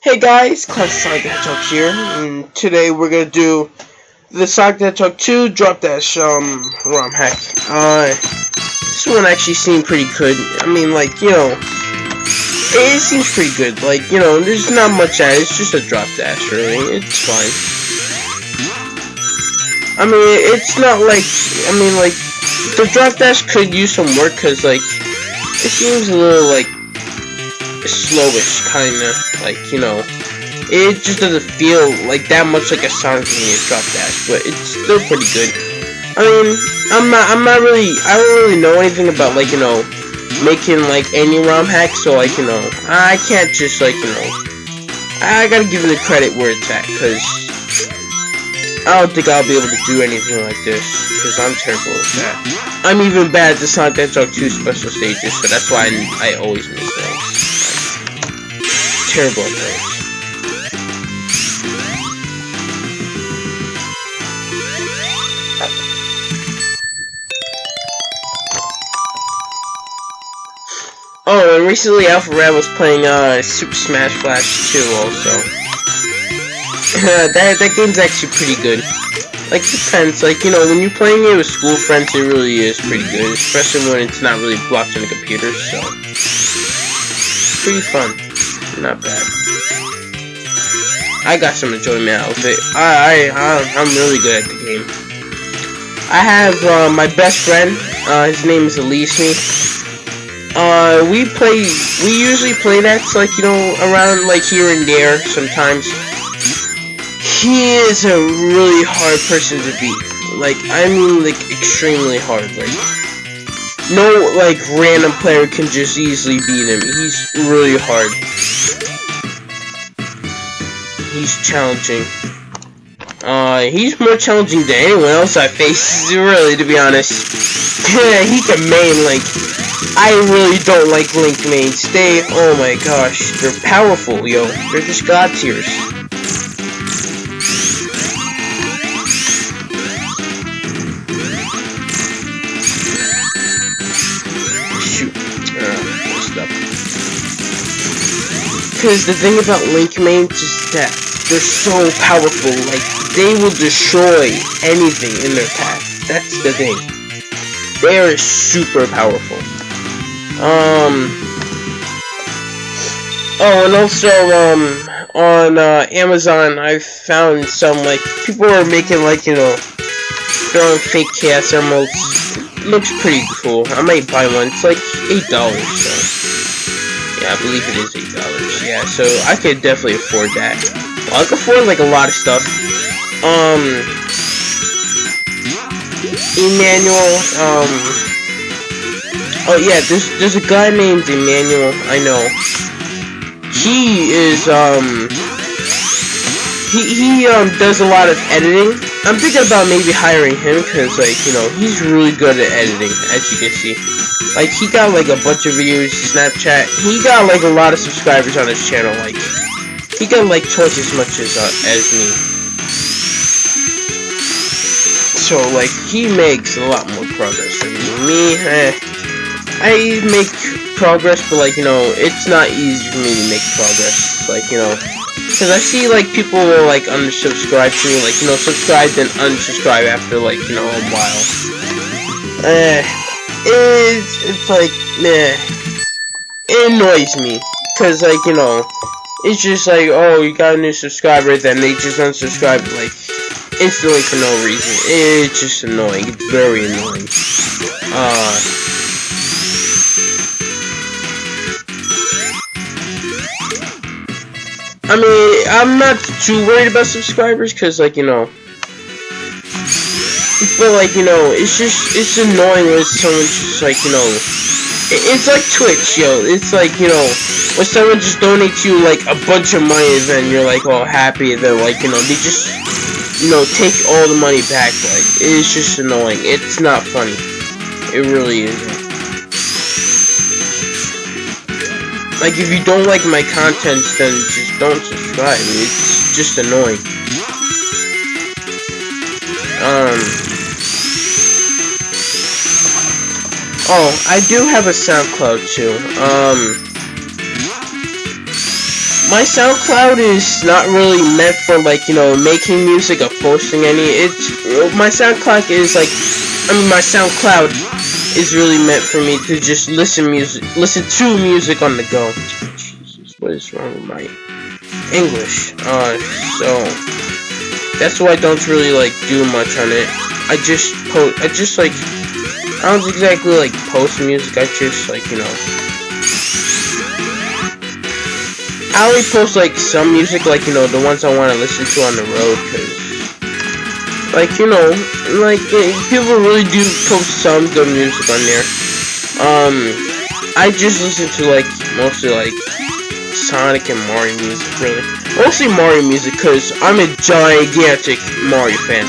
Hey guys, Sonic the Hedgehog here, and today we're gonna do the Sonic the Hedgehog 2 Drop Dash ROM hack. This one actually seemed pretty good. I mean, like, it seems pretty good. Like, there's not much at it. It's just a drop dash, really. It's fine. I mean, it's not like, like, the drop dash could use some work, cause like, it seems a little like slowish, kinda, like, it just doesn't feel like that much like a Sonic drop dash, but it's still pretty good. I mean, I don't really know anything about, like, making, like, any ROM hack, so, like, I can't just, like, I gotta give it the credit where it's at, cause I don't think I'll be able to do anything like this, because I'm terrible at that. I'm even bad at the Sonic the Hedgehog 2 special stages, so that's why I always miss those. Terrible at those. Oh, and recently Alpha Red was playing Super Smash Flash 2 also. that game's actually pretty good. Like, depends, like, when you're playing it with school friends, it really is pretty good, especially when it's not really blocked on the computer, so it's pretty fun. Not bad. I got some enjoyment out of it. I'm really good at the game. I have my best friend. His name is Elise. We usually play that, like, around, like, here and there sometimes. He is a really hard person to beat. Like, I mean, like, extremely hard. Like, no, like, random player can just easily beat him. He's really hard. He's challenging. He's more challenging than anyone else I face, really, to be honest. Yeah, he can main, like, I really don't like Link mains. Oh my gosh, they're powerful, yo. They're just god tiers. Shoot. Messed up. Because the thing about Link mains is that they're so powerful, like, they will destroy anything in their path. That's the thing. They are super powerful. Oh, and also, on, Amazon, I found some, like, people are making, like, their own fake Chaos Emeralds. It looks pretty cool. I might buy one. It's like $8, so, yeah, I believe it is $8. Yeah, so I could definitely afford that. Well, I can afford, like, a lot of stuff. Emmanuel, oh yeah, there's a guy named Emmanuel, I know. He is, he does a lot of editing. I'm thinking about maybe hiring him, cause, like, he's really good at editing, as you can see. Like, he got, like, a bunch of views, Snapchat. He got, like, a lot of subscribers on his channel, like, he got, like, twice as much as me. So, like, he makes a lot more progress than me. I make progress, but, like, it's not easy for me to make progress. Like, because I see, like, people will, like, unsubscribe to me, like, subscribe then unsubscribe after, like, a while. It's like, meh. It annoys me, because, like, it's just like, oh, you got a new subscriber, then they just unsubscribe, like, instantly for no reason. It's just annoying. It's very annoying. I mean, I'm not too worried about subscribers, cause, like, but, like, it's annoying when someone's just, like, it's like Twitch, yo. It's like, when someone just donates you, like, a bunch of money, then you're, like, all happy, and then, like, they just, take all the money back. Like, it's just annoying. It's not funny. It really isn't. Like, if you don't like my content, then just don't subscribe. It's just annoying. Oh, I do have a SoundCloud too. my SoundCloud is not really meant for, like, you know, making music or posting any. My SoundCloud is like, my SoundCloud is really meant for me to just listen to music on the go. Jesus, what is wrong with my English? So that's why I don't really like do much on it. I don't exactly like post music. I just, like, you know, I only post, like, some music, like, you know, the ones I want to listen to on the road, cause, like, you know, like, people really do post some good music on there. I just listen to, like, mostly, like, Sonic and Mario music, really. Mostly Mario music, cause I'm a gigantic Mario fan.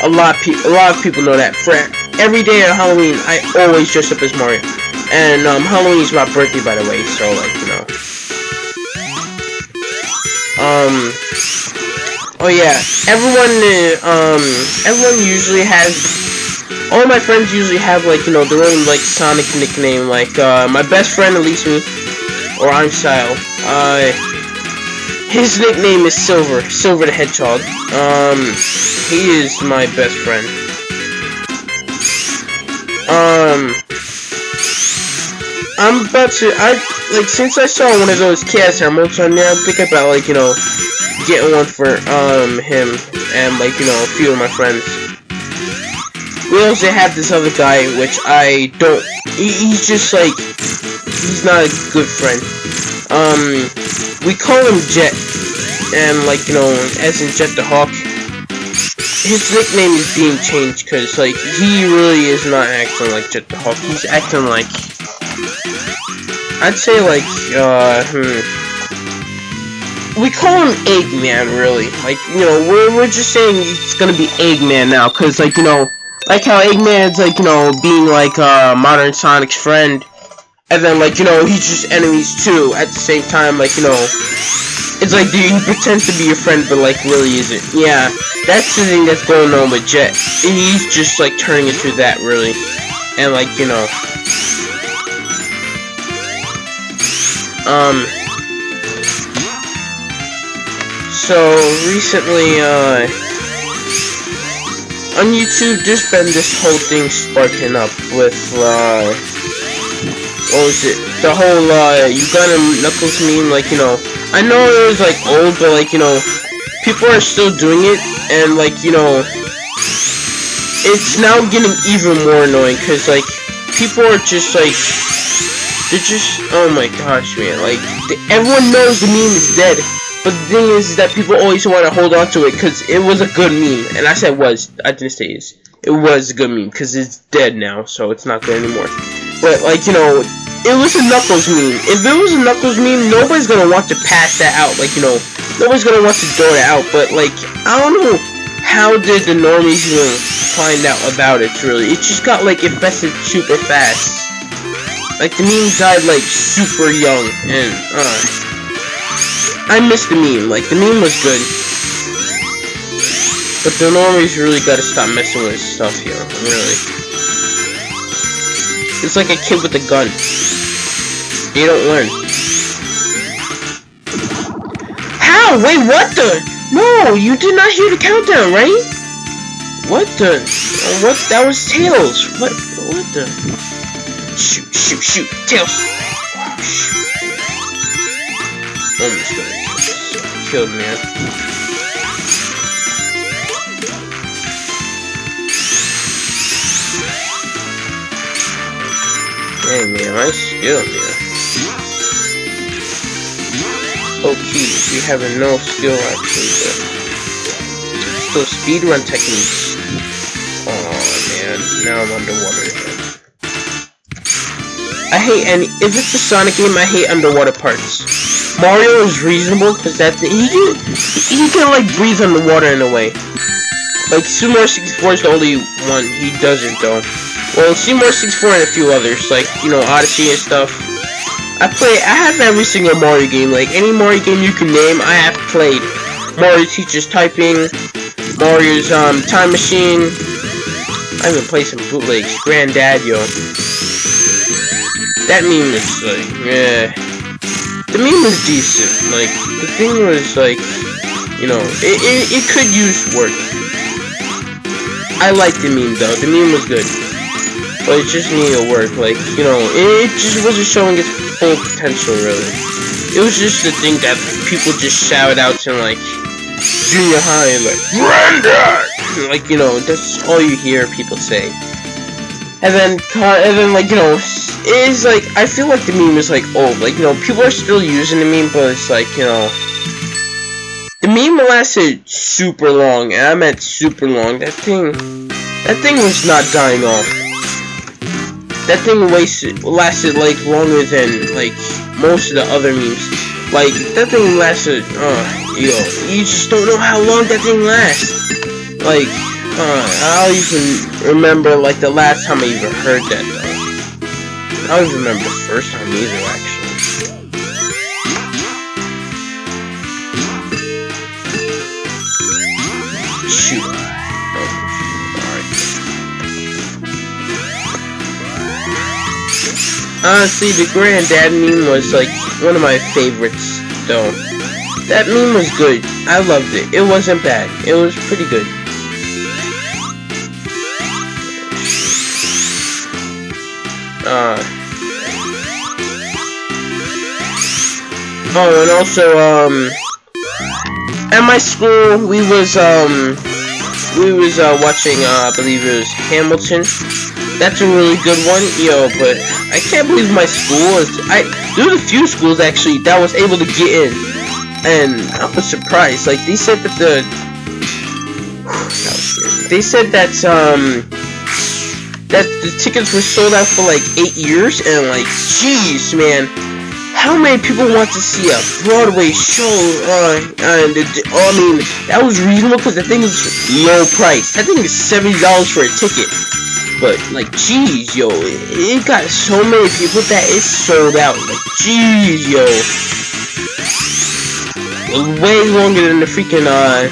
A lot of people know that. For every day of Halloween, I always dress up as Mario. And, Halloween is my birthday, by the way, so, like, you know. Oh yeah, everyone usually has, all my friends usually have, like, you know, their own, like, Sonic nickname, like, my best friend, at least me, or I'm Style, his nickname is Silver the Hedgehog. He is my best friend. Since I saw one of those chaos emeralds on there, I'm thinking about, like, you know, getting one for, him, and, like, you know, a few of my friends. We also have this other guy, which I don't, he's just, like, he's not a good friend. We call him Jet, and, like, you know, as in Jet the Hawk. His nickname is being changed, cause, like, he really is not acting like Jet the Hawk. He's acting like, I'd say, like, we call him Eggman, really. Like, you know, we're just saying it's gonna be Eggman now, cause, like, you know, like how Eggman's, like, you know, being, like, modern Sonic's friend, and then, like, you know, he's just enemies too, at the same time, like, you know, it's like, he pretends to be your friend, but, like, really isn't. Yeah, that's the thing that's going on with Jet. He's just, like, turning into that, really, and, like, you know, so recently, on YouTube, there's been this whole thing sparking up with, what was it? The whole, Uganda Knuckles meme, like, you know, I know it was, like, old, but, like, you know, people are still doing it, and, like, you know, it's now getting even more annoying, cause, like, people are just, like, they're just, oh my gosh, man, like, everyone knows the meme is dead, but the thing is that people always want to hold on to it, because it was a good meme, and I said was, I didn't say is, it was a good meme, because it's dead now, so it's not good anymore, but, like, you know, it was a Knuckles meme. If it was a Knuckles meme, nobody's gonna want to pass that out, like, you know, nobody's gonna want to throw that out, but, like, I don't know, how did the normies even find out about it, really? It just got, like, infested super fast. Like, the meme died, like, super young, and, I missed the meme. Like, the meme was good. But the normies really gotta stop messing with this stuff here, really. It's like a kid with a gun. They don't learn. How? Wait, what the? No, you did not hear the countdown, right? What the? What? That was Tails. What the? Shoot, Tails! Wow, shoot. Almost gonna kill man. Hey, man, nice skill, man. Okay, we have no skill, actually, but still speedrun techniques. Oh, man, now I'm underwater again. I hate if it's a Sonic game, I hate underwater parts. Mario is reasonable because he can like breathe underwater in a way. Like Super Mario 64 is the only one he doesn't though. Well, Super Mario 64 and a few others, like, you know, Odyssey and stuff. I have every single Mario game. Like any Mario game you can name, I have played. Mario teaches typing, Mario's time machine. I even played some bootlegs. Granddad, yo. That meme is like, yeah. the meme was decent. Like, the thing was, like, you know, it could use work. I liked the meme, though. The meme was good. But it just needed work. Like, you know, it just wasn't showing its full potential, really. It was just the thing that people just shout out to, like, junior high, and like, Brenda! Like, you know, that's all you hear people say. And then, like, you know, it's like, I feel like the meme is, like, old. Like, you know, people are still using the meme, but it's like, you know, the meme lasted super long, and I meant super long. That thing was not dying off. That thing lasted, like, longer than, like, most of the other memes. Like, that thing lasted, yo, you just don't know how long that thing lasts. Like, I don't even remember, like, the last time I even heard that, though. I don't even remember the first time either, actually. Shoot. Honestly, the Granddad meme was, like, one of my favorites, though. That meme was good. I loved it. It wasn't bad. It was pretty good. Oh, and also, at my school, we was watching, I believe it was Hamilton. That's a really good one, yo, but I can't believe my school is, there was a few schools, actually, that was able to get in, and I was surprised. Like, they said that that the tickets were sold out for, like, 8 years, and, like, jeez, man, how many people want to see a Broadway show, and, I mean, that was reasonable, because the thing is low price. That thing is $70 for a ticket. But, like, jeez, yo, it got so many people that it's sold out. Like, jeez, yo. Way longer than the freaking,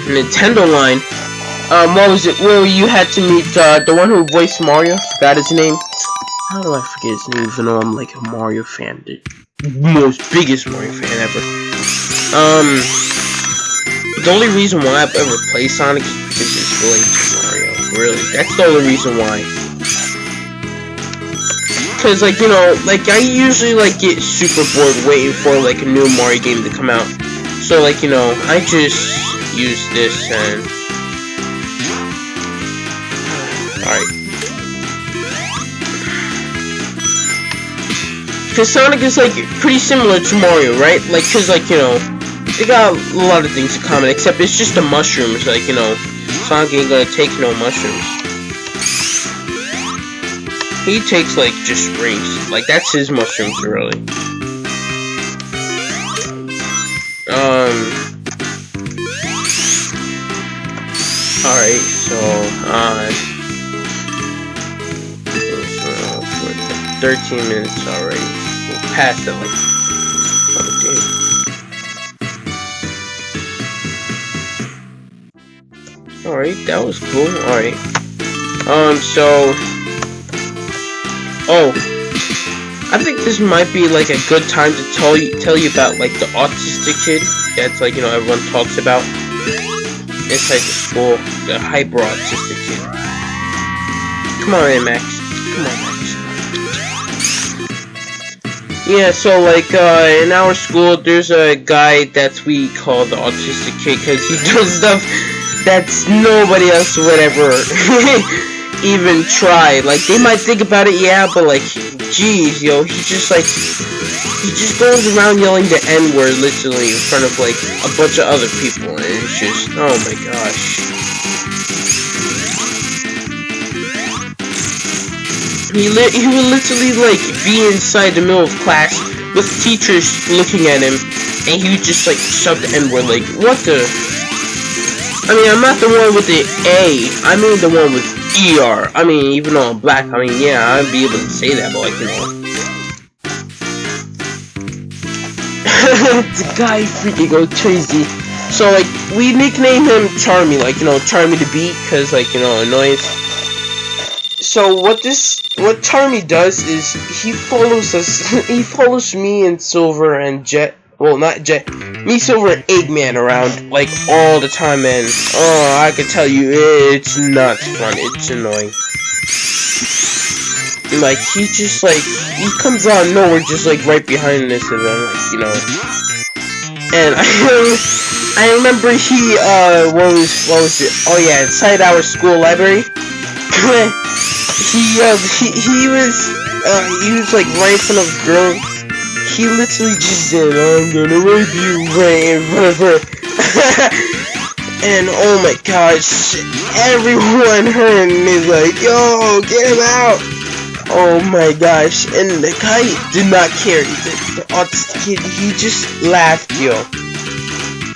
Nintendo line. What was it? Well, you had to meet, the one who voiced Mario. Forgot his name. How do I forget his name, even though I'm, like, a Mario fan? The most biggest Mario fan ever. The only reason why I've ever played Sonic is because it's related to Mario. Really. That's the only reason why. Cause, like, you know, like, I usually, like, get super bored waiting for, like, a new Mario game to come out. So, like, you know, I just use this and... Alright. Cause Sonic is, like, pretty similar to Mario, right? Like, cause, like, you know, they got a lot of things in common, except it's just the mushrooms, like, you know, Sonic ain't gonna take no mushrooms. He takes, like, just rings. Like, that's his mushrooms, really. Alright, so, for 13 minutes already. We'll pass it, like, oh, alright, that was cool. Alright. So... Oh, I think this might be, like, a good time to tell you about, like, the autistic kid that's, like, you know, everyone talks about inside the school, the hyper autistic kid. Come on in, Max. Come on, Max. Yeah, so, like, in our school, there's a guy that we call the autistic kid because he does stuff that's nobody else would ever even try. Like, they might think about it, yeah, but, like, jeez, yo, he just goes around yelling the N-word literally in front of, like, a bunch of other people, and it's just, oh my gosh. He would literally, like, be inside the middle of class with teachers looking at him, and he would just, like, shout the N-word, like, what the... I mean, I'm not the one with the A, I mean the one with ER. I mean, even though I'm black, I mean, yeah, I'd be able to say that, but, like, you know. The guy freaking goes crazy. So, like, we nickname him Charmy, like, you know, Charmy the Beat, because, like, you know, annoyance. So, what Charmy does is, he follows us, he follows me and Silver and Jet well, not Jet, me, Silver, and Eggman around, like, all the time, and, oh, I can tell you, it's not fun, it's annoying. Like, he just, like, he comes out of nowhere, just, like, right behind this event, like, you know. And I remember he, what was it? Oh, yeah, inside our school library. he was, like, right in front of a girl. He literally just said, I'm gonna rape you right in front of her. And, oh my gosh, everyone heard and is like, yo, get him out. Oh my gosh, and the guy did not care. The autistic kid, he just laughed, yo.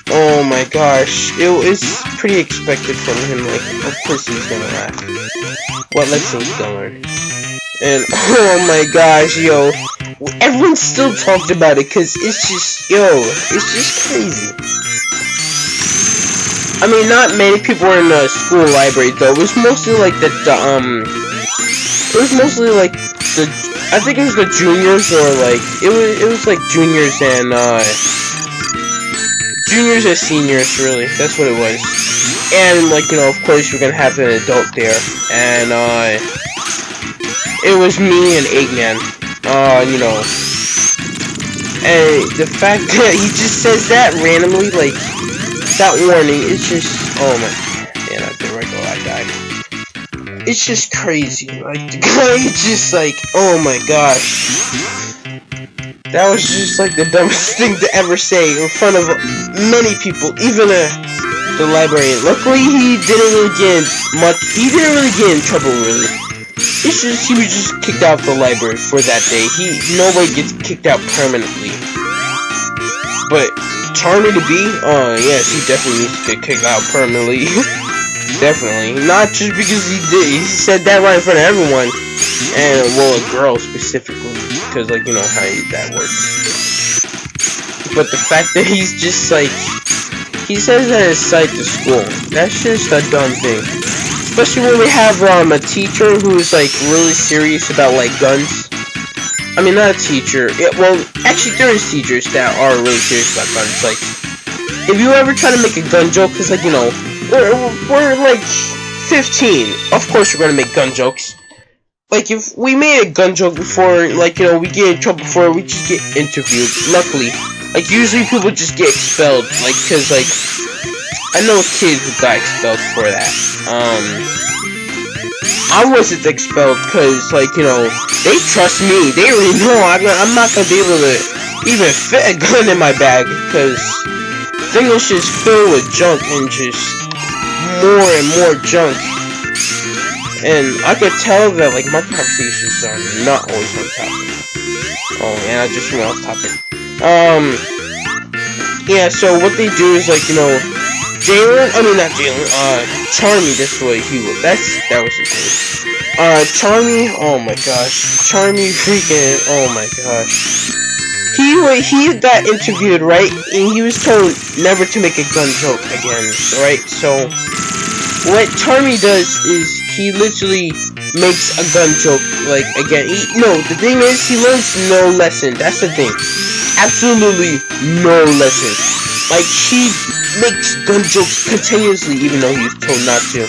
Oh my gosh, it was pretty expected from him. Like, of course he's gonna laugh. What lesson he's gonna learn? And oh my gosh, yo, everyone still talked about it because it's just, yo, it's just crazy. I mean, not many people were in the school library though. It was mostly like it was mostly like I think it was the juniors, or like it was like juniors and seniors, really. That's what it was. And like, you know, of course we're gonna have an adult there, and it was me and Eggman. You know, and the fact that he just says that randomly, like that warning, it's just, oh my, man, I died. It's just crazy. Like, the guy just like, oh my gosh. That was just like the dumbest thing to ever say in front of many people, even the librarian. Luckily, he didn't really get in trouble, really. It's just, he was just kicked out of the library for that day. Nobody gets kicked out permanently. But Charmy to be, yes, he definitely needs to get kicked out permanently. Definitely. Not just because he said that right in front of everyone. And, well, a girl specifically. Because, like, you know how that works. But the fact that he's just, like, he says that it's side to school. That's just a dumb thing. Especially when we have, a teacher who's, like, really serious about, like, guns. I mean, not a teacher. Well, actually, there is teachers that are really serious about guns. Like, if you ever try to make a gun joke, because, like, you know, we're like 15. Of course we're gonna make gun jokes. Like, if we made a gun joke before, like, you know, we get in trouble for it, we just get interviewed. Luckily, like, usually people just get expelled. Like, cause, like, I know a kid who got expelled for that. I wasn't expelled cause, like, you know, they trust me. They already know I'm not gonna be able to even fit a gun in my bag, cause the thing was just filled with junk and just more and more junk, and I could tell that, like, my conversations are not always on topic. Oh, and I just went off topic. Yeah, so what they do is, like, you know, Charmy, that's what he was, that was his name. Charmy, oh my gosh, Charmy freaking, oh my gosh. He got interviewed, right, and he was told never to make a gun joke again, right? So what Charmy does is he literally makes a gun joke, like, again. The thing is, he learns no lesson. That's the thing. Absolutely no lesson. Like, he makes gun jokes continuously, even though he was told not to.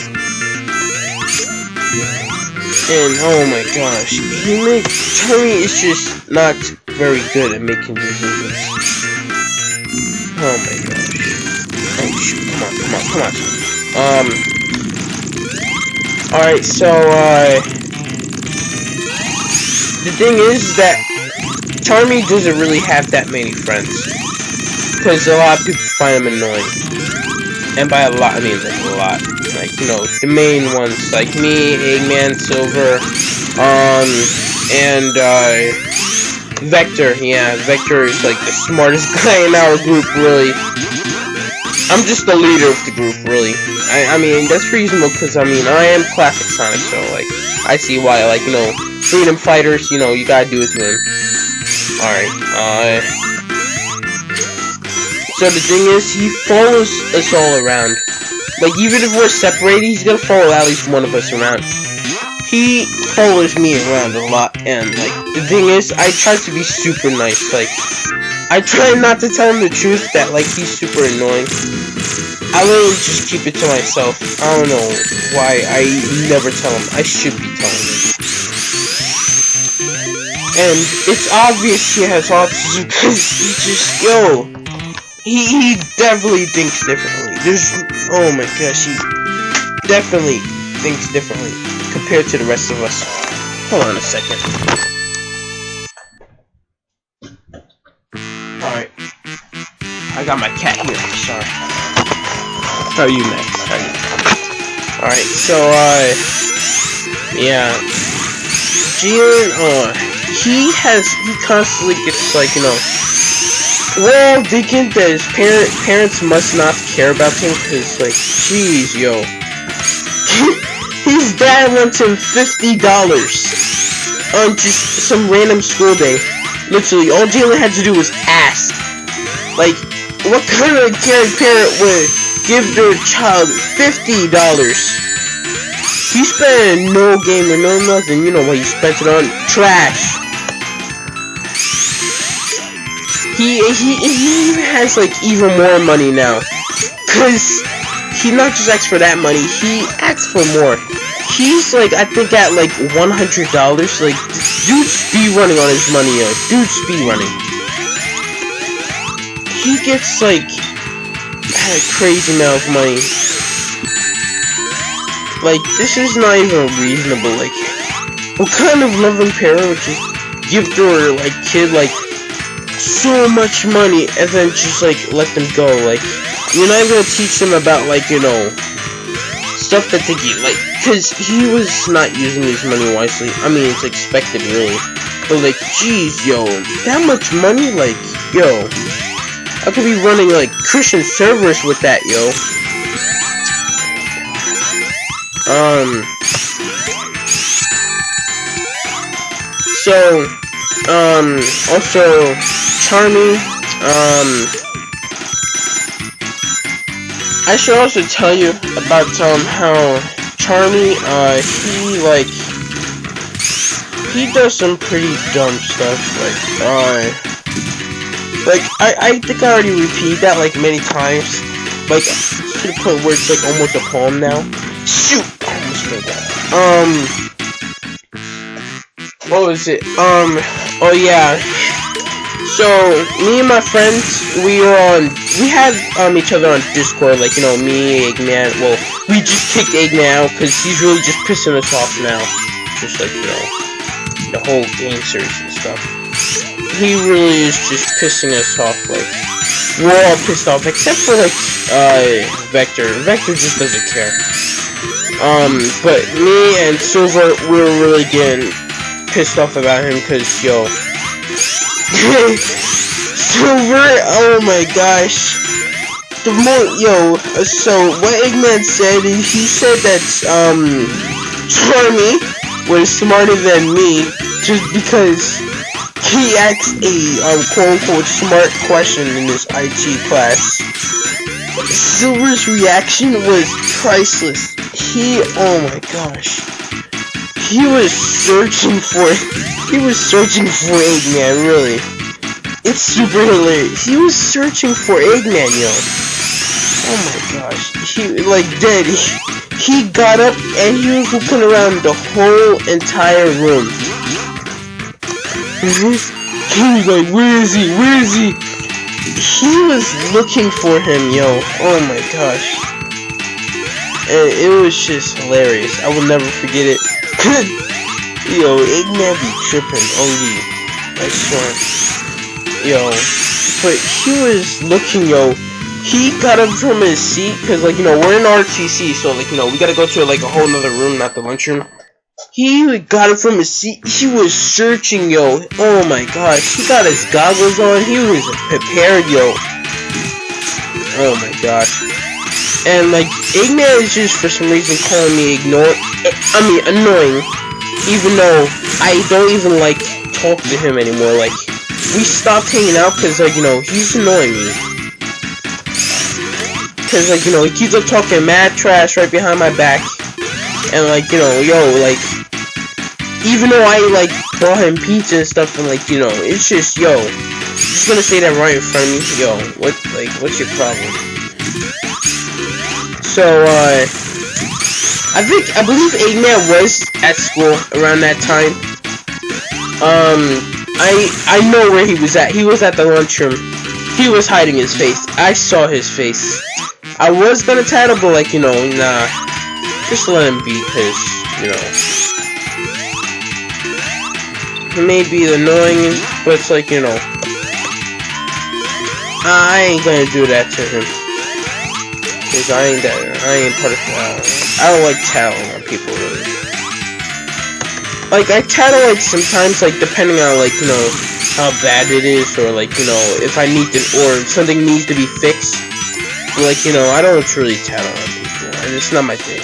And oh my gosh, Charmy is just not very good at making decisions. Oh my gosh. Oh shoot, come on. Alright, so, the thing is that Charmy doesn't really have that many friends. Because a lot of people find him annoying. And by a lot, I mean, like, a lot. Like, you know, the main ones, like me, Eggman, Silver, and, Vector. Yeah, Vector is, like, the smartest guy in our group, really. I'm just the leader of the group, really. I mean, that's reasonable, because, I mean, I am classic Sonic, so, like, I see why, like, you know, freedom fighters, you know, you gotta do it to him. Alright, so the thing is, he follows us all around. Like, even if we're separated, he's gonna follow at least one of us around. He follows me around a lot, and, like, the thing is, I try to be super nice. Like, I try not to tell him the truth that, like, he's super annoying. I literally just keep it to myself. I don't know why I never tell him. I should be telling him. And it's obvious he has autism because he just, he definitely thinks differently. Oh my gosh, he definitely thinks differently compared to the rest of us. Hold on a second. Alright. I got my cat here, sorry. How are you, Max? How are you? Alright, so, yeah. Gian, he constantly gets, like, well, thinking that his parents must not care about him, because, like, jeez, yo. His dad wants him $50 on just some random school day. Literally, all Jalen had to do was ask. Like, what kind of caring parent would give their child $50? He spent no game or no nothing. You know what he spent it on? Trash. He even has, like, even more money now. Cause he not just asks for that money, he asks for more. He's, like, I think at, like, $100. Like, dude's speed running on his money, yo. Dude's speed running. He gets, like, a crazy amount of money. Like, this is not even reasonable. Like, what kind of loving parent would just give their, like, kid, like, so much money and then just, like, let them go? Like, you're not even gonna teach them about, like, stuff that they get, like, cause he was not using his money wisely. I mean, it's expected, really. But, like, jeez, yo, that much money, like, yo, I could be running, like, Christian servers with that, yo. So, also, Charmy, I should also tell you about, how Charmy, he does some pretty dumb stuff, I think I already repeated that, like, many times, like, to the point where it's, like, almost a poem now. Shoot! I almost made that. What was it? Oh yeah. So, me and my friends, we had, each other on Discord, like, me, Eggman, well, we just kicked Eggman out, because he's really just pissing us off now. Just, like, the whole game series and stuff. He really is just pissing us off, like, we're all pissed off, except for, like, Vector. Vector just doesn't care. But me and Silver, we were really getting pissed off about him, because, yo, Silver, oh my gosh, so, what Eggman said, he said that, Charmy was smarter than me, just because he asked a, quote-unquote smart question in his IT class. Silver's reaction was priceless. Oh my gosh, he was searching for Eggman, really. It's super hilarious. He was searching for Eggman, yo. Oh my gosh. He got up and he was looking around the whole entire room. He was like, where is he? Where is he? He was looking for him, yo. Oh my gosh. And it was just hilarious. I will never forget it. Yo, Eggman be tripping, OD. I swear. Yo, but he was looking, yo. He got up from his seat, cause, like, we're in RTC, so, like, we gotta go to, like, a whole nother room, not the lunchroom. He got up from his seat. He was searching, yo. Oh my gosh, he got his goggles on. He was prepared, yo. Oh my gosh. And, like, Eggman is just, for some reason, calling me annoying. Even though I don't even, like, talk to him anymore. Like, we stopped hanging out because, like, he's annoying me. Because, like, he keeps up talking mad trash right behind my back. And, like, like, even though I, like, bought him pizza and stuff, and, like, it's just, Just gonna say that right in front of me. Yo, what's your problem? So, I believe Eggman was at school around that time. I know where he was at. He was at the lunchroom. He was hiding his face. I saw his face. I was gonna tattle, but like, you know, nah. Just let him be, cause, you know, he may be annoying, but it's like, you know, I ain't gonna do that to him. Cause I ain't part of I don't like tattling on people, really. Like, I tattle, like, sometimes, like, depending on, like, you know, how bad it is, or, like, you know, if I need to, or something needs to be fixed. But, like, you know, I don't truly tattle on people, and it's not my thing.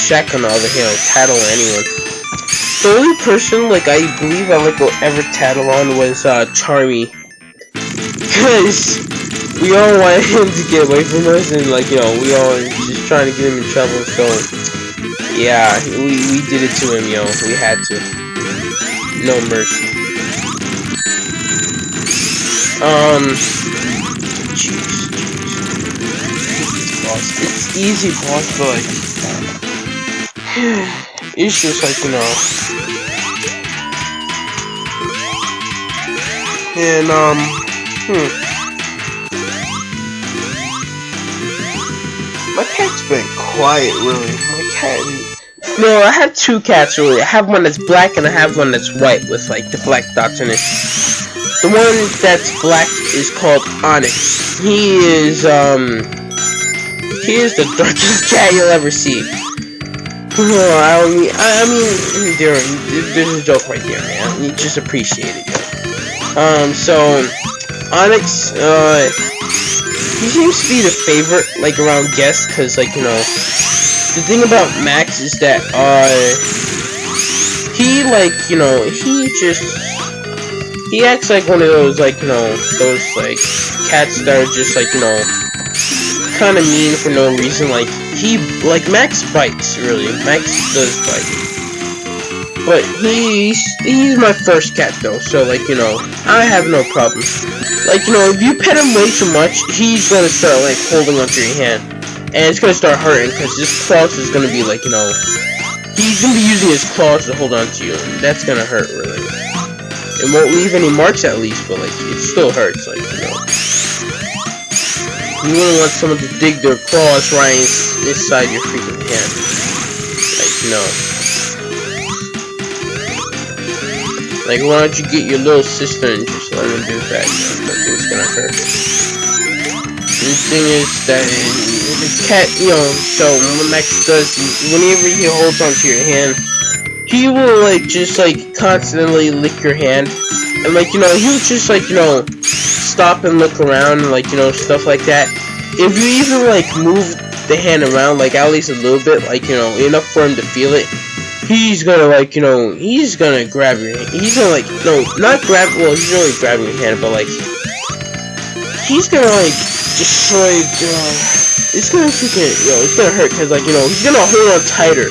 Shaq, on the other hand, will tattle on anyone. The only person, like, I believe I, like, will ever tattle on was, Charmy. Cause we all wanted him to get away from us, and, like, you know, we all just trying to get him in trouble, so, yeah, we did it to him, yo. We had to. No mercy. Jeez. It's easy, boss, but, like, it's just like, you know. And, my cat's been quiet, really. My cat... No, I have two cats, really. I have one that's black, and I have one that's white, with, like, the black dots in it. The one that's black is called Onyx. He is the darkest cat you'll ever see. I mean, there's a joke right there, man. You just appreciate it, yo. So, Onyx, he seems to be the favorite, like, around guests, cause, like, you know, the thing about Max is that, he, like, you know, he acts like one of those, like, you know, those, like, cats that are just, like, you know, kind of mean for no reason. Like, Max bites, really. Max does bite. But he's my first cat, though, so, like, you know, I have no problem. Like, you know, if you pet him way too much, he's gonna start, like, holding onto your hand. And it's gonna start hurting, because his claws is gonna be, like, you know, he's gonna be using his claws to hold onto you, and that's gonna hurt, really. It won't leave any marks, at least, but, like, it still hurts, like, you know. You wouldn't want someone to dig their claws right inside your freaking hand. Like, no. Like, why don't you get your little sister and just let him do that? Nothing's gonna hurt. The thing is that the cat, you know, so what Max does, whenever he holds onto your hand, he will, like, just, like, constantly lick your hand. And, like, you know, he'll just, like, you know, stop and look around, and, like, you know, stuff like that. If you even, like, move the hand around, like, at least a little bit, like, you know, enough for him to feel it, he's gonna, like, you know, he's gonna grab your hand. He's gonna, like, no, not grab, well, he's really grabbing your hand, but, like, he's gonna, like, destroy, it's gonna freaking, it's gonna hurt, because, like, you know, he's gonna hold on tighter.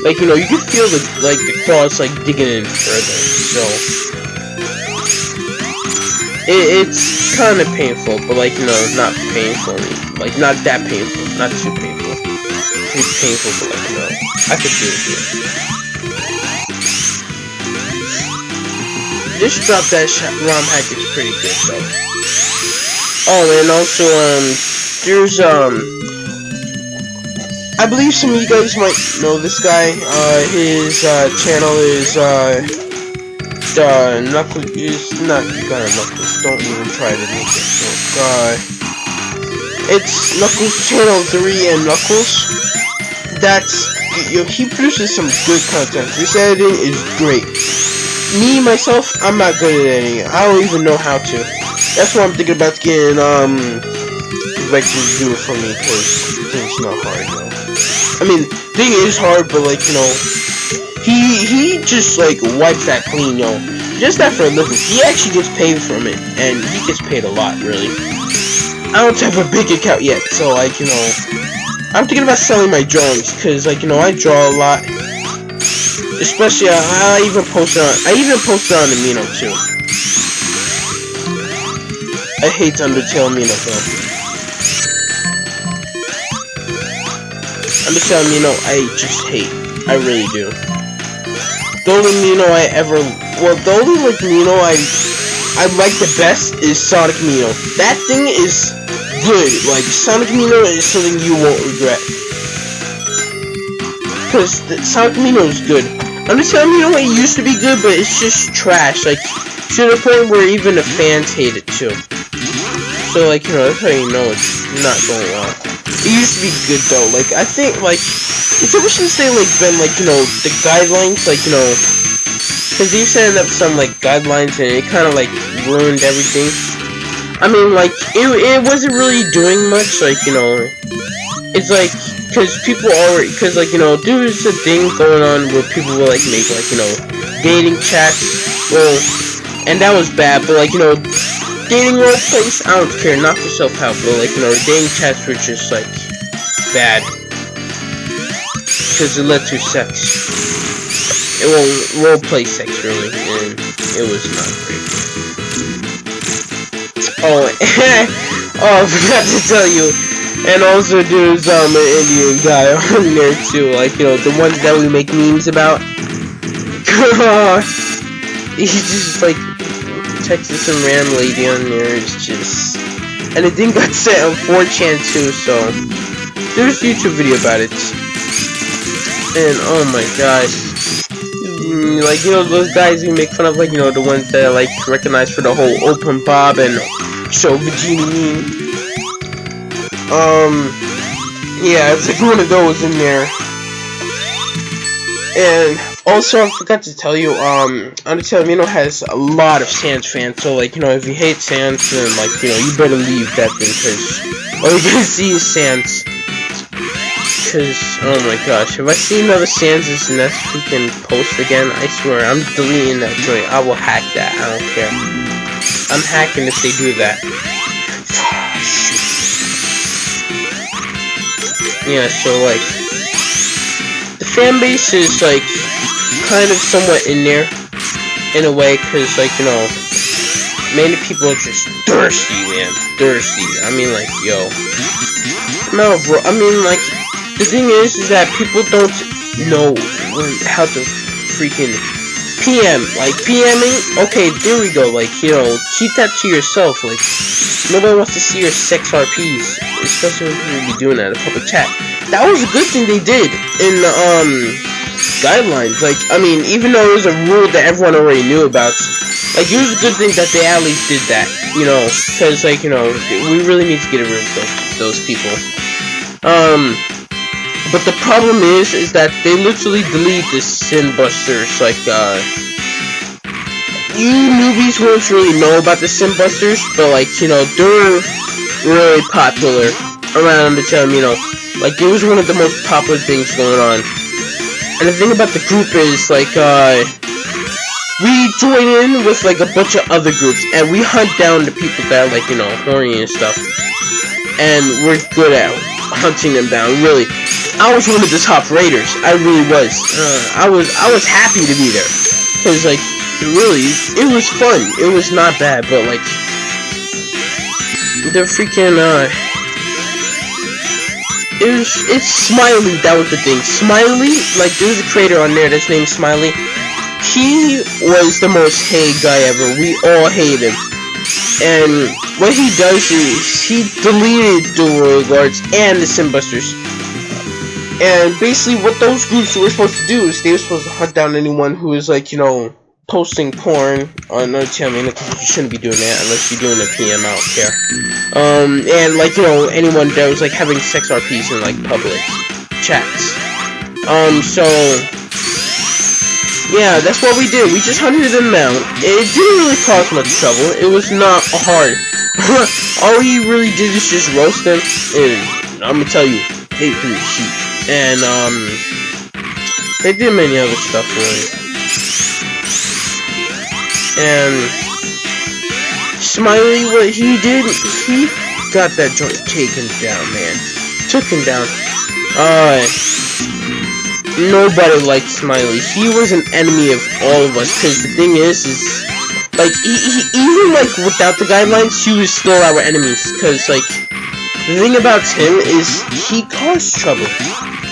Like, you know, you can feel the, like, the claws, like, digging in further, so, it's kind of painful, but, like, you know, not painful, like, not that painful, not too painful. Pretty painful, but, like, you know, I could do it. This Drop Dash ROM hack is pretty good, though. Oh, and also, there's, I believe some of you guys might know this guy. His channel is Knuckles is not Knuckles. Don't even try to make it. It's Knuckles channel 3 and Knuckles. He produces some good content. This editing is great. Me myself, I'm not good at editing. I don't even know how to. That's why I'm thinking about getting like to do it for me, because it's not hard, you know. I mean, thing is hard, but, like, you know, he just, like, wipes that clean, yo. Just that for a living. He actually gets paid from it, and he gets paid a lot, really. I don't have a big account yet, so, like, you know, I'm thinking about selling my drawings, because, like, you know, I draw a lot. Especially, I even posted on Amino too. I hate Undertale Amino though. Undertale Amino, I just hate. I really do. The only Amino the only like Amino I like the best is Sonic Amino. That thing is good. Like Sonic Amino is something you won't regret. Cause Sonic Amino is good. Undertale Amino, it used to be good, but it's just trash. Like to the point where even the fans hate it too. So like, you know, that's how you know it's not going well. It used to be good though. Like I think like it's ever since they like been like, you know, the guidelines, like, you know, cause they set up some like guidelines and it kind of like ruined everything. I mean, like it wasn't really doing much. Like, you know, it's like cause people already, cause like, you know, there's a thing going on where people will like make like, you know, dating chats. Well, and that was bad. But like, you know, dating role plays, I don't care. Not for self-help, but like, you know, dating chats were just like bad. Because it led to sex. It won't roleplay sex really, and it was not great. Oh, I forgot to tell you. And also there's an Indian guy on there too, like, you know, the ones that we make memes about. He just like texted some random lady on there. It's just, and the thing got set on 4chan too, so there's a YouTube video about it. And oh my gosh, like, you know, those guys who make fun of, like, you know, the ones that are like recognized for the whole open bob and show vagina meme. Yeah, it's like one of those in there. And also, I forgot to tell you, Undertale Amino has a lot of Sans fans, so like, you know, if you hate Sans, then like, you know, you better leave that thing, cause all you're gonna see is Sans. Cause, oh my gosh, if I see another Sans in this freaking post again, I swear, I'm deleting that joint. I will hack that, I don't care. I'm hacking if they do that. Yeah, so like, the fan base is like kind of somewhat in there in a way, cause like, you know, many people are just thirsty, man, thirsty. I mean, like, yo, no, bro. I mean, like, the thing is that people don't know how to freaking PM, like PMing. Okay, there we go. Like, you know, keep that to yourself. Like, nobody wants to see your sex RPs, especially when people be doing that in a public chat. That was a good thing they did in the guidelines. Like, I mean, even though it was a rule that everyone already knew about, like, it was a good thing that they at least did that, you know, because, like, you know, we really need to get rid of those people. But the problem is that they literally delete the sin busters. Like, you newbies won't really know about the sin busters, but like, you know, they're really popular around the time, you know. Like, it was one of the most popular things going on. And the thing about the group is, like, we join in with, like, a bunch of other groups, and we hunt down the people that are, like, you know, horny and stuff. And we're good at hunting them down, really. I was one of the top raiders. I really was. I was happy to be there. Because, like, really, it was fun. It was not bad, but, like, the freaking, it's Smiley, that was the thing. Smiley, like, there was a creator on there that's named Smiley. He was the most hate guy ever. We all hate him. And what he does is, he deleted the Royal Guards and the Simbusters. And basically what those groups were supposed to do is, they were supposed to hunt down anyone who is, like, you know, posting porn on Undertale. I mean, you shouldn't be doing that unless you're doing a PM, I don't care. And like, you know, anyone that was like having sex RPs in like public chats. So yeah, that's what we did. We just hunted them down. It didn't really cause much trouble. It was not hard. All we really did is just roast them, and I'm gonna tell you, they threw sheep. And they did many other stuff really. And Smiley, what he did, he got that joint taken down, man. Took him down. nobody liked Smiley. He was an enemy of all of us, because the thing is like, he even, like, without the guidelines, he was still our enemies, because, like, the thing about him is, he caused trouble.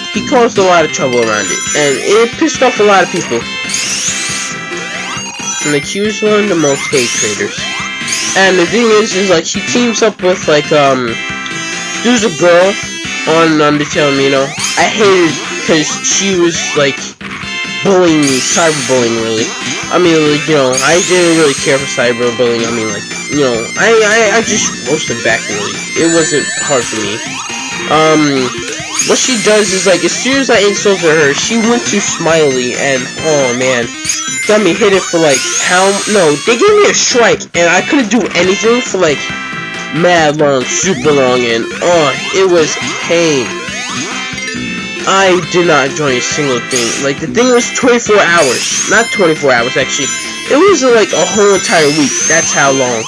He caused a lot of trouble around it, and it pissed off a lot of people. And, like, he was one of the most hate creators. And the thing is, like, he teams up with, like, there's a girl on Untitled Chapter. I hated, because she was, like, bullying me, cyberbullying, really. I mean, like, I didn't really care for cyberbullying. I mean, like, I just roasted back, really. It wasn't hard for me. What she does is, like, as soon as I insulted her, she went to Smiley, and, oh, man, got me hit it for, like, no, they gave me a strike, and I couldn't do anything for, like, mad long, super long, and, oh, it was pain. I did not enjoy a single thing. Like, the thing was 24 hours. Not 24 hours, actually. It was, like, a whole entire week. That's how long.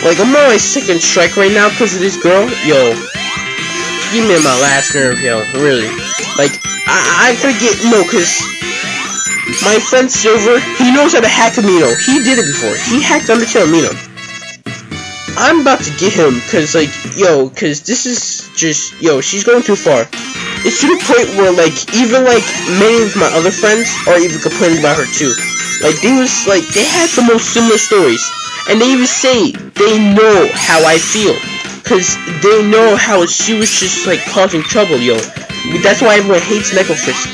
Like, I'm on my second strike right now because of this girl. Yo. She gave me my last nerve, yo. Really. Like, I gotta get... No, because... My friend Silver, he knows how to hack Amino. He did it before. He hacked Untitled Amino. I'm about to get him, because, like, yo, because this is just... Yo, she's going too far. It's to the point where, like, even, like, many of my other friends are even complaining about her, too. Like, they had the most similar stories. And they even say they know how I feel. Because they know how she was just, like, causing trouble, yo. That's why everyone hates Necrofist.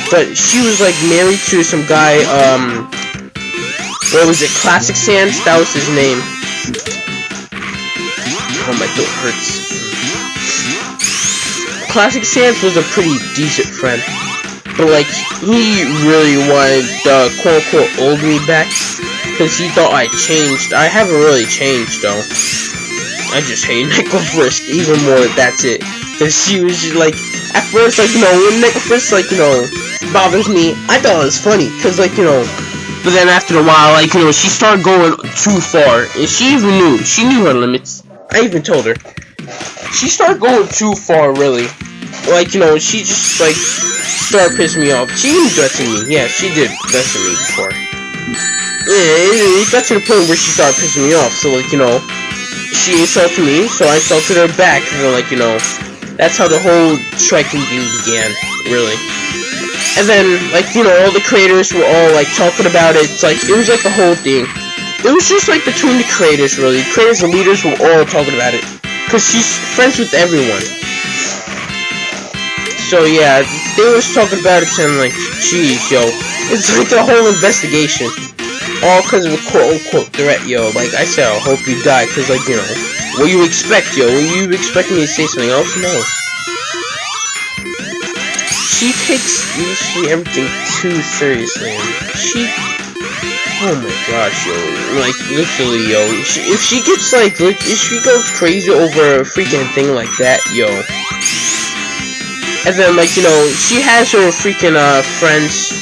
But she was, like, married to some guy, what was it, Classic Sands? That was his name. Oh, my throat hurts. Classic Sands was a pretty decent friend, but, like, he really wanted the quote-unquote old me back, because he thought I changed. I haven't really changed, though. I just hate Necrofist even more, that's it. Because she was just, like, at first, like, when Necrofist, like, bothers me, I thought it was funny, because, like, but then after a while, like, she started going too far, and she knew her limits. I even told her. She started going too far, really. Like, she just, like, started pissing me off. She even threatened me. Yeah, she did threaten me before. Yeah, it got to the point where she started pissing me off. So, like, she insulted me, so I insulted her back. And then, like, that's how the whole striking thing began, really. And then, like, all the creators were all, like, talking about it. It's like, it was, like, a whole thing. It was just, like, between the creators, really. Creators and leaders were all talking about it. Because she's friends with everyone. So, yeah, they was talking about it and, like, geez, yo. It's like a whole investigation. All because of a quote-unquote threat, yo. Like, I said, I hope you die. Because, like, what you expect, yo? When you expect me to say something else? No. She takes usually everything too seriously. Oh my gosh, yo. Like, literally, yo. If she gets, like, if she goes crazy over a freaking thing like that, yo. And then, like, she has her freaking, friends.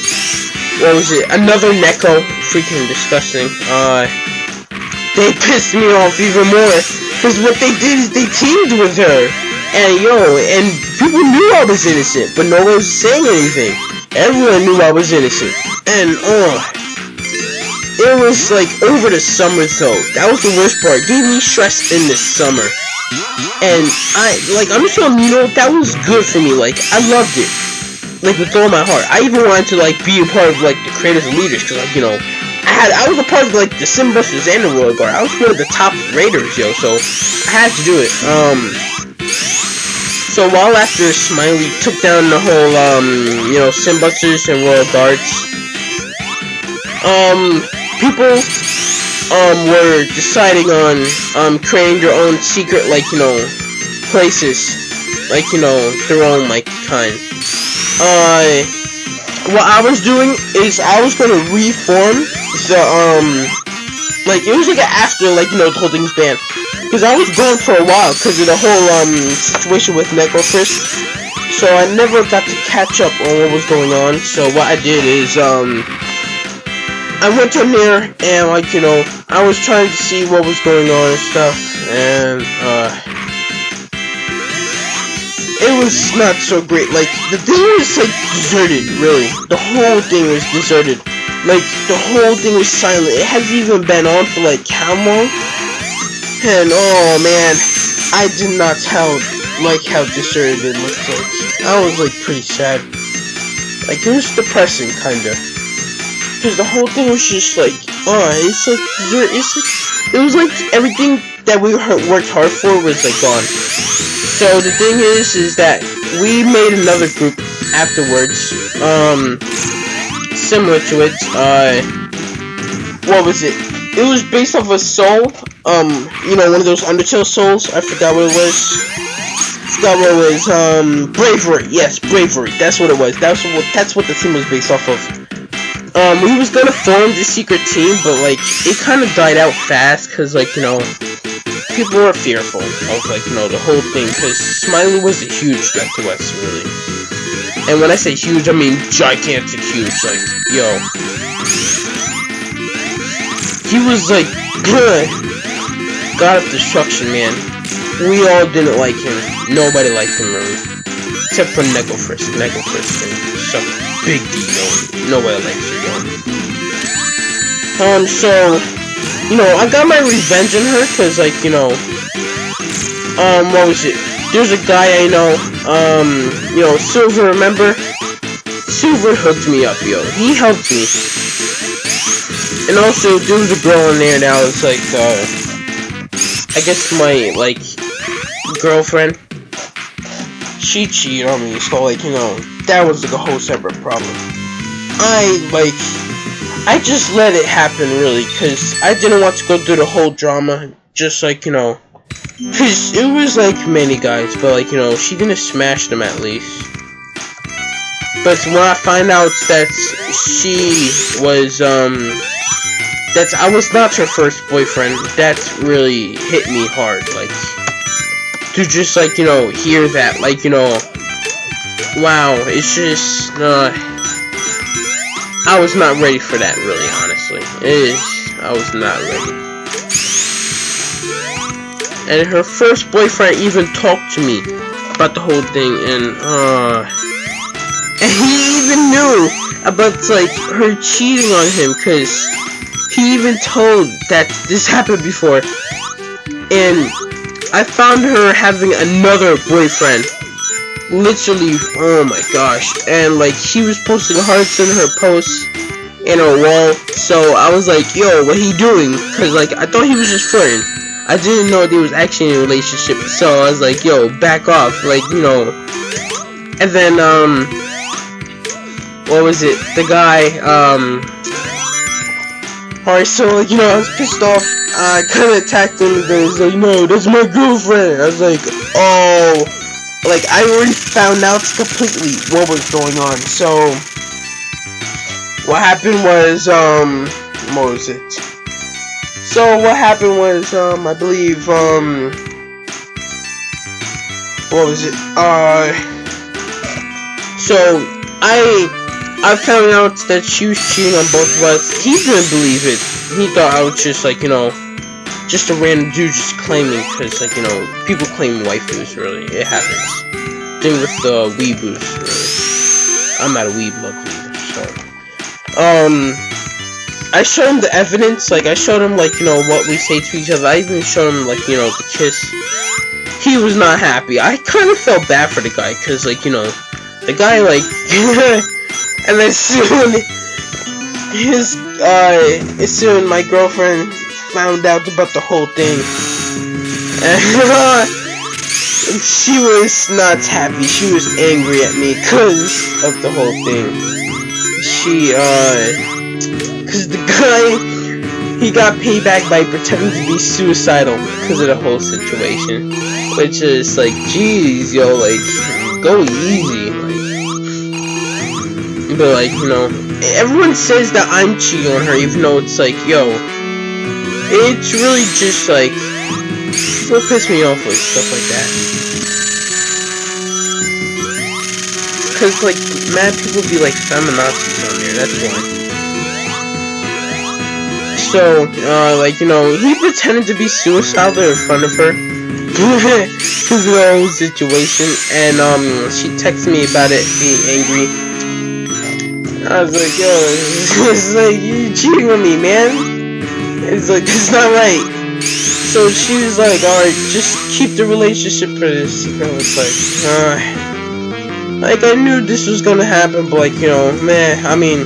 What was it? Another Neko. Freaking disgusting. They pissed me off even more. Because what they did is they teamed with her. And, and people knew I was innocent. But no one was saying anything. Everyone knew I was innocent. And, it was, like, over the summer, though. That was the worst part. It gave me stress in the summer. And, I'm just telling you, that was good for me. Like, I loved it. Like, with all my heart. I even wanted to, like, be a part of, like, the creators and leaders. Because, like, I was a part of, like, the Simbusters and the Royal Guard. I was one of the top raiders, yo. So, I had to do it. So, while after Smiley took down the whole, Simbusters and Royal Guards, people, were deciding on, creating their own secret, like, places, like, their own, like, kind. What I was doing is I was gonna reform the, like, it was like after, like, the whole thing's banned. Because I was gone for a while because of the whole, situation with Necrofist. So I never got to catch up on what was going on. So what I did is, I went on there and, like, I was trying to see what was going on and stuff, and, it was not so great. Like, the thing was, like, deserted, really. The whole thing was deserted. Like, the whole thing was silent. It hasn't even been on for, like, how long? And, oh, man, I did not like how deserted it looked like. I was, like, pretty sad. Like, it was depressing, kinda. Because the whole thing was just, like, it's, like, deserted. It was, like, everything that we worked hard for was, like, gone. So the thing is that we made another group afterwards, similar to it. What was it? It was based off a soul. You know, one of those Undertale souls. I forgot what it was. Bravery. Yes, bravery. That's what it was. That's what the team was based off of. We was gonna form this secret team, but like it kind of died out fast, cause like you know. People were fearful of, like, you know, the whole thing, because Smiley was a huge threat to us, really. And when I say huge, I mean gigantic huge, like, yo. He was, like, God of Destruction, man. We all didn't like him. Nobody liked him, really. Except for Negofrisk. Negofrisk and some big deal. Nobody likes her, yo. So... You know, I got my revenge on her, cause like, you know, what was it? There's a guy I know, you know, Silver, remember? Silver hooked me up, yo. He helped me. And also, there was a girl in there that was like, I guess my, like, girlfriend. She cheated on me, so like, you know, that was like a whole separate problem. I just let it happen, really, because I didn't want to go through the whole drama, just like, you know, because it was, like, many guys, but, like, you know, she didn't smash them, at least. But when I find out that she was, that I was not her first boyfriend, that really hit me hard, like, to just, like, you know, hear that, like, you know, wow, it's just, I was not ready for that, really, honestly. I was not ready. And her first boyfriend even talked to me about the whole thing, and he even knew about, like, her cheating on him, because he even told that this happened before. And I found her having another boyfriend. Literally, oh my gosh, and like he was posting hearts in her posts in her wall, so I was like, yo, what he doing? Cause like I thought he was just flirting. I didn't know they was actually in a relationship, so I was like, yo, back off, like, you know. And then what was it? The guy, alright, so like, you know, I was pissed off. I kinda attacked him because like, no, that's my girlfriend. I was like, oh. Like, I already found out completely what was going on, so... What happened was, what was it? So, what happened was, I believe, what was it? So, I found out that she was cheating on both of us. He didn't believe it. He thought I was just, like, you know... Just a random dude just claiming, because, like, you know, people claim waifus, really. It happens. Thing with the weeboos, really. I'm not a weeb love either, so. I showed him the evidence, like, I showed him, like, you know, what we say to each other. I even showed him, like, you know, the kiss. He was not happy. I kind of felt bad for the guy, because, like, you know, the guy, like, and then soon my girlfriend found out about the whole thing, and she was not happy. She was angry at me because of the whole thing. Because the guy, he got payback by pretending to be suicidal because of the whole situation, which is like, jeez, yo, like, go easy, like, but like, you know, everyone says that I'm cheating on her, even though it's like, yo, it's really just like, what pisses me off with stuff like that. Cause like, mad people be like feminazis on there, that's why. So, like, you know, he pretended to be suicidal in front of her. because of the whole situation, and she texted me about it, being angry. I was like, yo, it's like, you cheating on me, man. It's like, that's not right. So she was like, alright, just keep the relationship for this. I was like I knew this was gonna happen, but like, you know, man, I mean,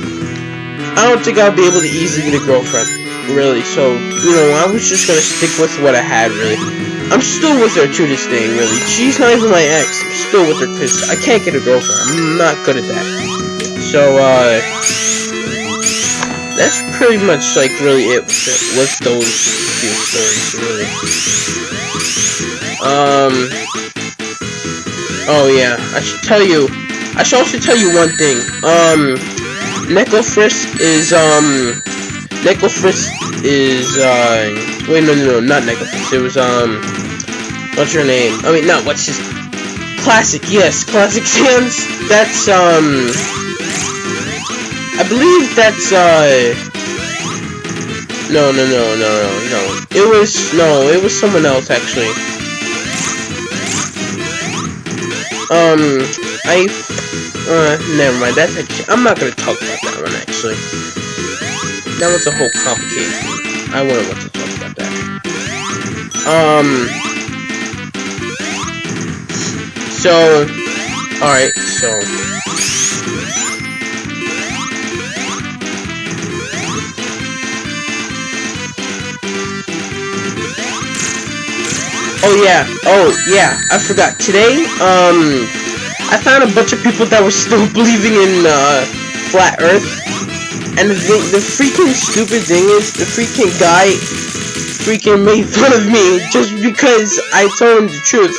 I don't think I'll be able to easily get a girlfriend, really. So, you know, I was just gonna stick with what I had, really. I'm still with her to this day, really. She's not even my ex. I'm still with her because I can't get a girlfriend. I'm not good at that. So, that's pretty much, like, really it with those few stories, really. Oh, yeah. I should also tell you one thing. Necklefrisk is, wait, no, not Necklefrisk. It was, what's her name? I mean, no, what's his... Classic, yes, Classic Sans. That's, I believe that's, no. It was someone else, actually. Never mind, that's actually, I'm not gonna talk about that one, actually. That one's a whole complicated thing. I wouldn't want to talk about that. So, alright, so... Oh yeah, I forgot. Today, I found a bunch of people that were still believing in, flat earth. And the freaking stupid thing is, the freaking guy freaking made fun of me just because I told him the truth.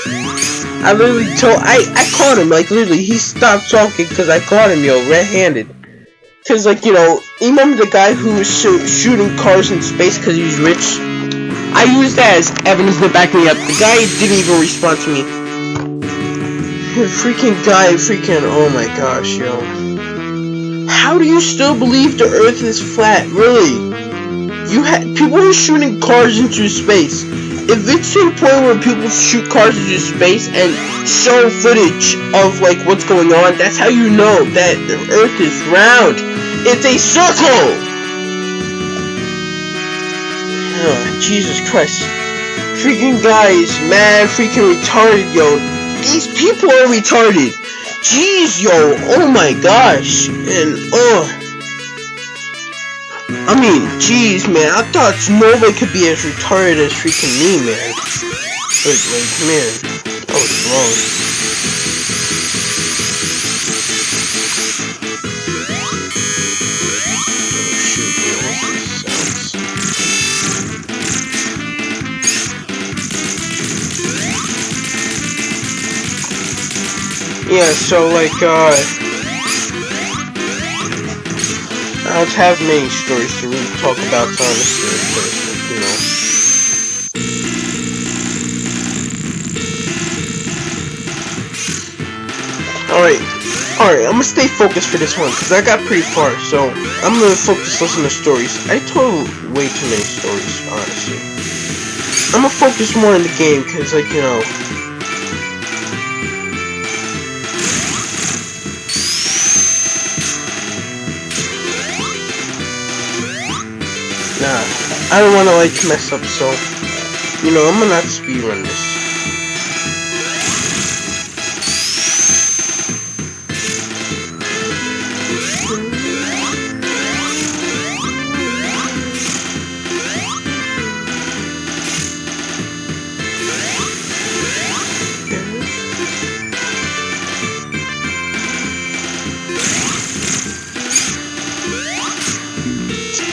I literally I caught him, like, literally, he stopped talking because I caught him, yo, red-handed. Because, like, you know, you remember the guy who was shooting cars in space because he was rich? I used that as evidence to back me up. The guy didn't even respond to me. The freaking guy, oh my gosh, yo. How do you still believe the earth is flat? Really? People are shooting cars into space. If it's to the point where people shoot cars into space and show footage of, like, what's going on, that's how you know that the earth is round. It's a circle! Oh, Jesus Christ. Freaking guys, man, freaking retarded, yo. These people are retarded. Jeez, yo, oh my gosh. And, I mean, jeez, man, I thought nobody could be as retarded as freaking me, man. But, like, man, I was wrong. Yeah, so, like, I don't have many stories to really talk about, honestly, but, you know. Alright, I'm gonna stay focused for this one, because I got pretty far, so I'm gonna focus listening to stories. I told way too many stories, honestly. I'm gonna focus more on the game, because, like, you know, nah, I don't want to, like, mess up, so, you know, I'm gonna not speedrun this.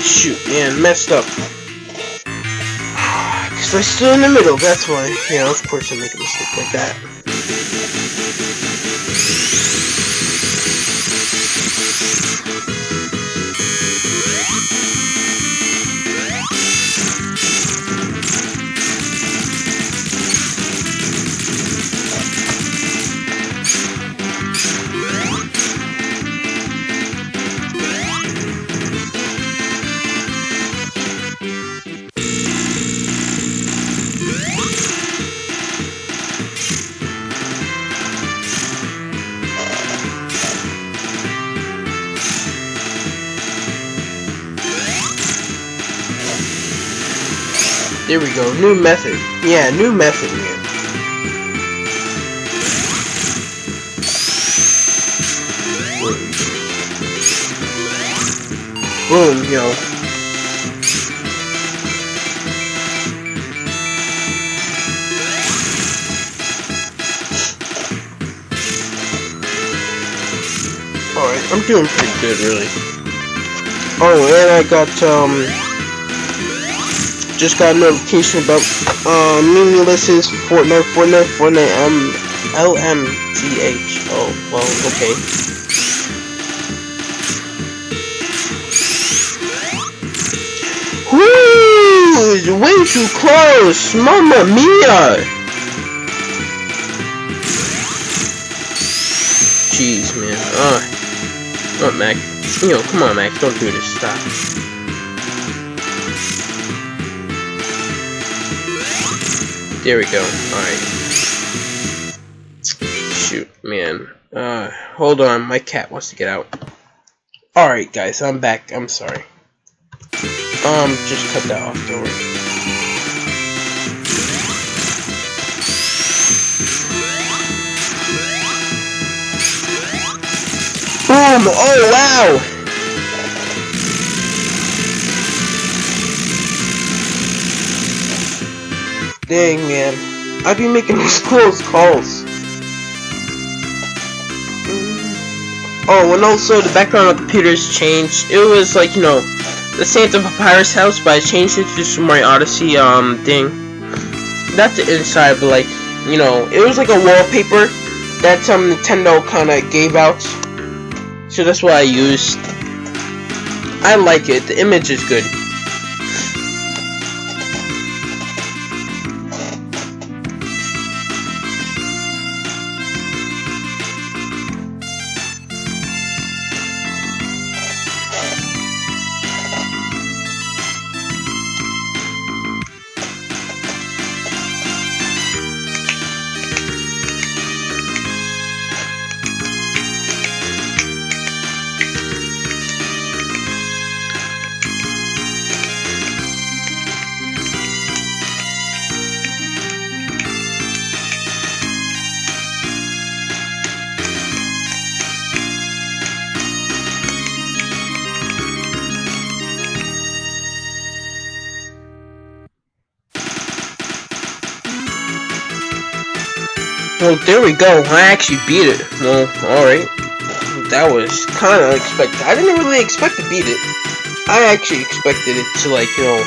Shoot, man, messed up. Because I'm still in the middle, that's why. Yeah, of course I make a mistake like that. There we go. New method. Yeah, new method, man. Boom, yo. Alright, I'm doing pretty good, really. Oh, and I got, just got a notification about, meaningless's Fortnite, LMTH. Oh, well, okay. Whoo! It's way too close! Mamma mia! Jeez, man. Come on, Mac. Come on, Mac. Don't do this. Stop. There we go. Alright. Shoot, man. Hold on. My cat wants to get out. Alright, guys. I'm back. I'm sorry. Just cut that off. Don't worry. Boom! Oh, wow! Dang, man. I'd be making these close calls. Oh, and also the background of the computers changed. It was like, you know, the Santa Papyrus house, but I changed it to Super Mario Odyssey, thing. Not the inside, but like, you know, it was like a wallpaper that, Nintendo kinda gave out. So that's what I used. I like it. The image is good. Well, there we go. I actually beat it. Well, alright. That was kind of unexpected. I didn't really expect to beat it. I actually expected it to, like, you know,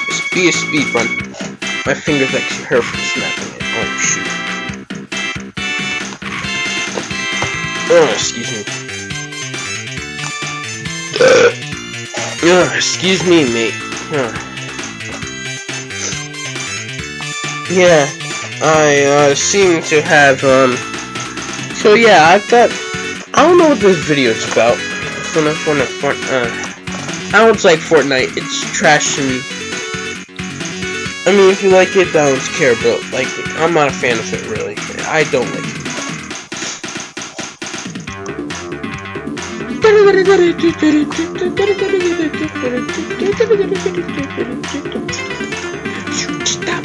just be a speed run. My fingers actually hurt from snapping it. Oh, shoot. Oh, excuse me. Excuse me, mate. Yeah. I seem to have, so yeah, I don't know what this video is about. I don't like Fortnite, it's trash and, I mean, if you like it, I don't care, but, like, I'm not a fan of it, really. I don't like it. Stop.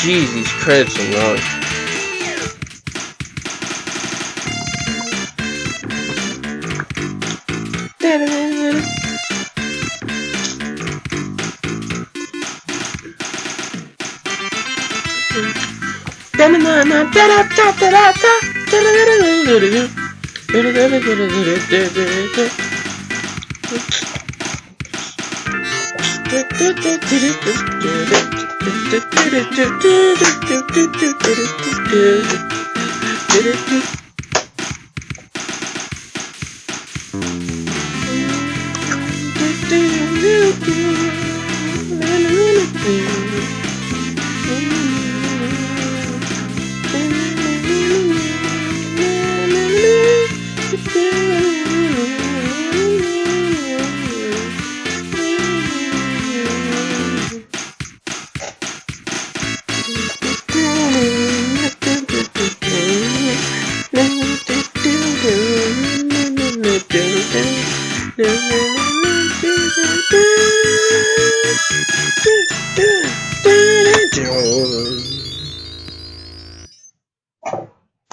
Jeez, these credits are long.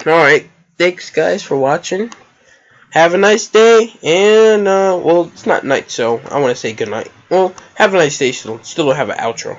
Alright, thanks guys for watching. Have a nice day, and, well, it's not night, so I want to say good night. Well, have a nice day, still don't have an outro.